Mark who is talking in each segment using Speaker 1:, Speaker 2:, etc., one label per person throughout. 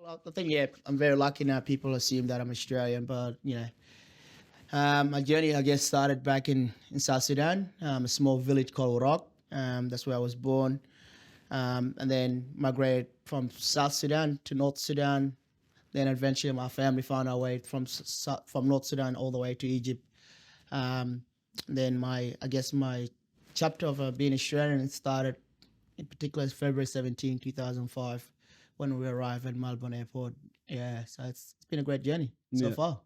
Speaker 1: I think yeah, I'm very lucky now. People assume that I'm Australian, but my journey I guess started back in South Sudan, a small village called Rock. That's where I was born, and then migrated from South Sudan to North Sudan. Then eventually my family found our way from North Sudan all the way to Egypt. Um, then my chapter of being Australian started in particular February 17, 2005, when we arrived at Melbourne Airport. Yeah, so it's been a great journey so
Speaker 2: Yeah.
Speaker 1: far.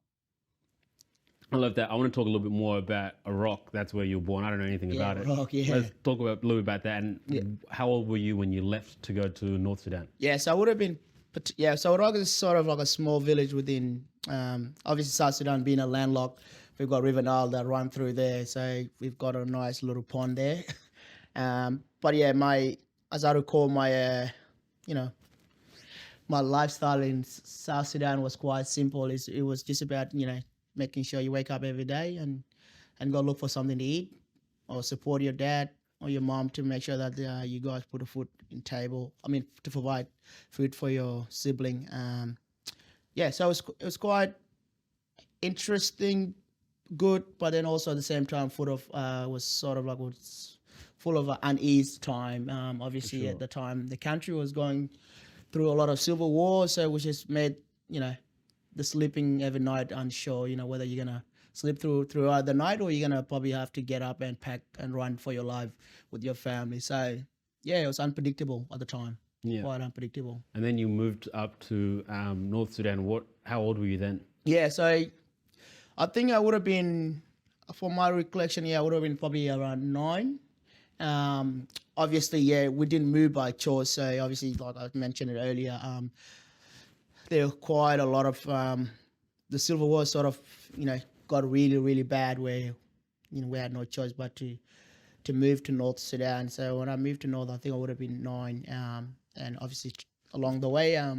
Speaker 2: I love that. I want to talk a little bit more about Iraq. That's where you were born. I don't know anything
Speaker 1: Yeah,
Speaker 2: about it.
Speaker 1: Iraq, yeah.
Speaker 2: Let's talk a little bit about that. And
Speaker 1: Yeah.
Speaker 2: how old were you when you left to go to North Sudan?
Speaker 1: Yeah, so I would have been, yeah, so Iraq is sort of like a small village within, obviously South Sudan being a landlocked, we've got River Nile that run through there, so we've got a nice little pond there. But yeah, as I recall, you know, my lifestyle in South Sudan was quite simple. It was just about, making sure you wake up every day and go look for something to eat or support your dad or your mom to make sure that you guys put a food in table. I mean, to provide food for your sibling. Yeah, so it was quite interesting, good, but then also at the same time, was sort of like was full of unease time. Obviously,
Speaker 2: sure.
Speaker 1: at the time, the country was going through a lot of civil war, so which just made the sleeping every night unsure. Whether you're gonna sleep throughout the night or you're gonna probably have to get up and pack and run for your life with your family. So yeah, it was unpredictable at the time.
Speaker 2: Yeah.
Speaker 1: Quite unpredictable.
Speaker 2: And then you moved up to North Sudan. How old were you then?
Speaker 1: Yeah, so I think I would have been, for my recollection, I would have been probably around 9. Obviously, yeah, we didn't move by choice. So obviously, like I mentioned it earlier, there were quite a lot of the civil war sort of got really, really bad where we had no choice but to move to North Sudan. So when I moved to North, I think I would have been 9. And obviously along the way, I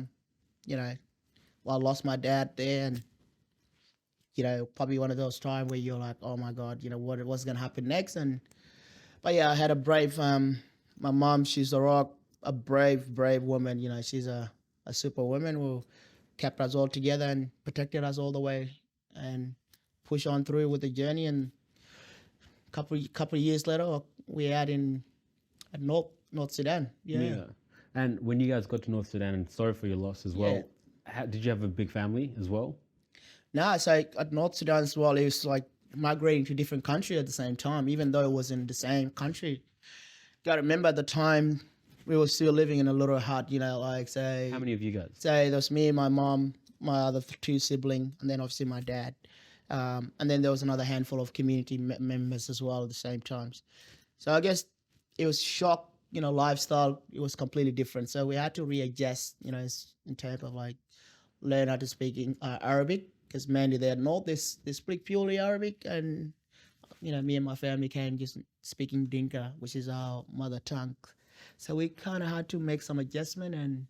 Speaker 1: lost my dad there, and probably one of those times where you're like, oh my God, what's gonna happen next? But yeah, I had a brave my mom. She's a brave woman. She's a super woman who kept us all together and protected us all the way and pushed on through with the journey. And couple of years later, we're at North Sudan. Yeah.
Speaker 2: And when you guys got to North Sudan, and sorry for your loss as well, did you have a big family as well?
Speaker 1: No, so at North Sudan as well, it was like migrating to different country at the same time, even though it was in the same country. Got to remember at the time we were still living in a little hut, like say.
Speaker 2: How many of you guys?
Speaker 1: Say there was me, my mom, my other 2 siblings, and then obviously my dad. And then there was another handful of community members as well at the same times. So I guess it was shock, lifestyle. It was completely different. So we had to readjust, in terms of like learn how to speak Arabic, because mainly there north they speak purely Arabic, and me and my family came just speaking Dinka, which is our mother tongue. So we kind of had to make some adjustment, and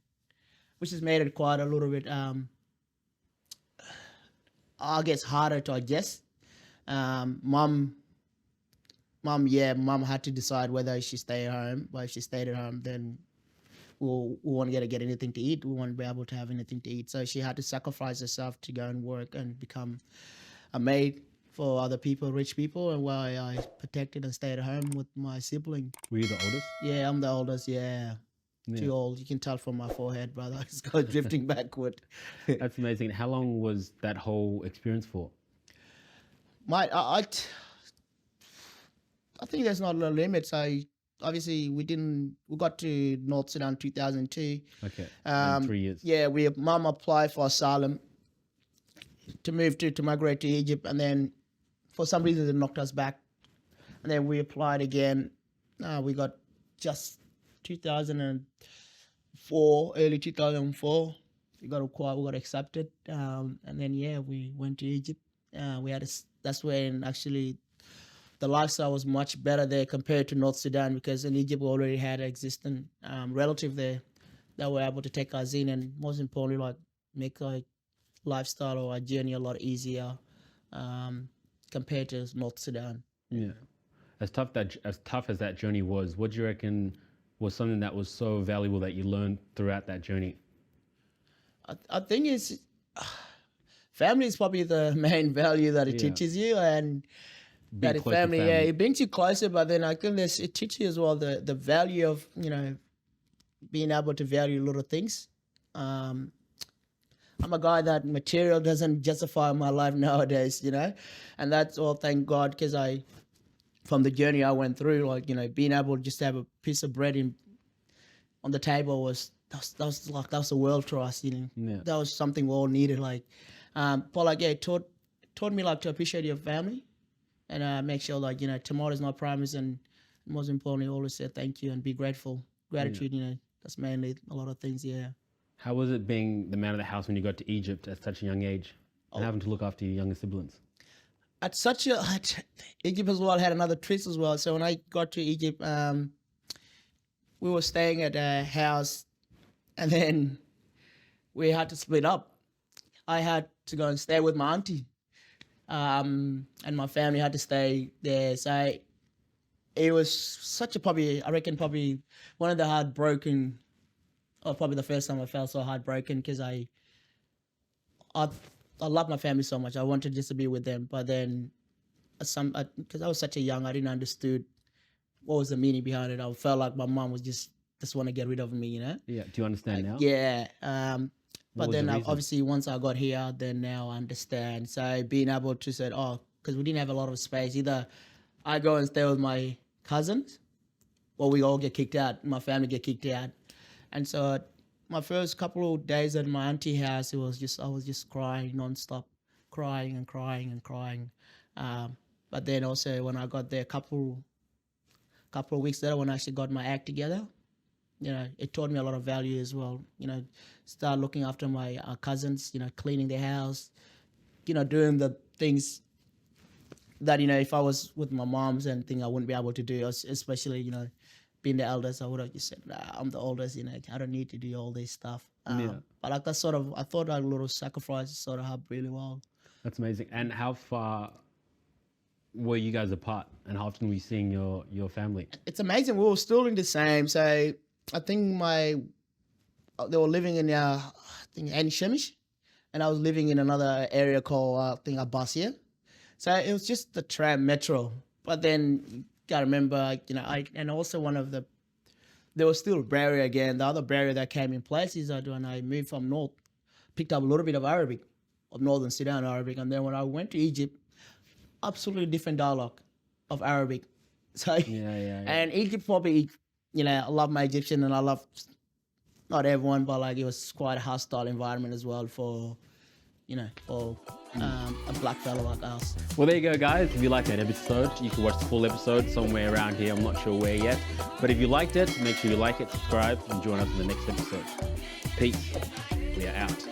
Speaker 1: which has made it quite a little bit, I guess, harder to adjust. Mom had to decide whether she stay at home. But if she stayed at home, then we weren't gonna get anything to eat. We won't be able to have anything to eat. So she had to sacrifice herself to go and work and become a maid for other people, rich people, and while I protected and stayed at home with my sibling.
Speaker 2: Were you the oldest?
Speaker 1: Yeah, I'm the oldest. Yeah. Too old. You can tell from my forehead, brother. It's got drifting backward.
Speaker 2: That's amazing. How long was that whole experience for?
Speaker 1: I think there's not a limit. So obviously we got to North Sudan 2002.
Speaker 2: Okay. And 3 years.
Speaker 1: Yeah, mom applied for asylum to move to migrate to Egypt, and then for some reason they knocked us back, and then we applied again. We got just 2004, early 2004. We got accepted, and then we went to Egypt. That's when actually the lifestyle was much better there compared to North Sudan, because in Egypt we already had an existing relative there that were able to take us in, and most importantly, like make our lifestyle or our journey a lot easier compared to North Sudan.
Speaker 2: Yeah. As tough as that journey was, what do you reckon was something that was so valuable that you learned throughout that journey?
Speaker 1: I think it's family is probably the main value that it
Speaker 2: Yeah.
Speaker 1: teaches you, and
Speaker 2: Being
Speaker 1: that
Speaker 2: close to
Speaker 1: family, yeah,
Speaker 2: family.
Speaker 1: it brings you closer. But then I think it teaches you as well the value of being able to value little things. Um, I'm a guy that material doesn't justify my life nowadays, and that's all thank God because from the journey I went through, like being able just to have a piece of bread on the table that was the world to us,
Speaker 2: Yeah.
Speaker 1: That was something we all needed, like, but like, yeah, it taught me like to appreciate your family and make sure like tomorrow is not promised, and most importantly, always say thank you and be grateful. Gratitude, that's mainly a lot of things. Yeah.
Speaker 2: How was it being the man of the house when you got to Egypt at such a young age and having to look after your younger siblings?
Speaker 1: Egypt as well had another twist as well. So when I got to Egypt, we were staying at a house, and then we had to split up. I had to go and stay with my auntie, and my family had to stay there. So it was such a I reckon probably one of the heartbroken, or probably the first time I felt so heartbroken because I love my family so much. I wanted just to be with them, but then because I was such a young, I didn't understood what was the meaning behind it. I felt like my mom was just want to get rid of me,
Speaker 2: Yeah. Do you understand now?
Speaker 1: Yeah.
Speaker 2: What
Speaker 1: But
Speaker 2: was
Speaker 1: then
Speaker 2: the reason?
Speaker 1: obviously once I got here, then now I understand. So being able to say, because we didn't have a lot of space. Either I go and stay with my cousins, or we all get kicked out. My family get kicked out, and so my first couple of days at my auntie house, I was just crying nonstop, crying and crying and crying. But then also when I got there, couple of weeks later, when I actually got my act together, it taught me a lot of value as well. Start looking after my cousins, cleaning their house, doing the things that, if I was with my moms and thing I wouldn't be able to do, especially, being the eldest, I would have just said, nah, I'm the oldest, I don't need to do all this stuff.
Speaker 2: Yeah.
Speaker 1: But like that I thought that little sacrifice sort of helped really well.
Speaker 2: That's amazing. And how far were you guys apart, and how often were you seeing your family?
Speaker 1: It's amazing. We were still in the same. So I think they were living in I think Ain Shemish, and I was living in another area called I think Abbasia. So it was just the tram metro. But then you gotta remember, and also there was still a barrier again. The other barrier that came in place is that when I moved from north, picked up a little bit of Arabic, of Northern Sudan Arabic, and then when I went to Egypt, absolutely different dialogue of Arabic. So
Speaker 2: Yeah.
Speaker 1: and Egypt probably, I love my Egyptian, and I love not everyone, but like it was quite a hostile environment as well for a black fellow like us.
Speaker 2: Well, there you go, guys. If you liked that episode, you can watch the full episode somewhere around here. I'm not sure where yet. But if you liked it, make sure you like it, subscribe, and join us in the next episode. Peace. We are out.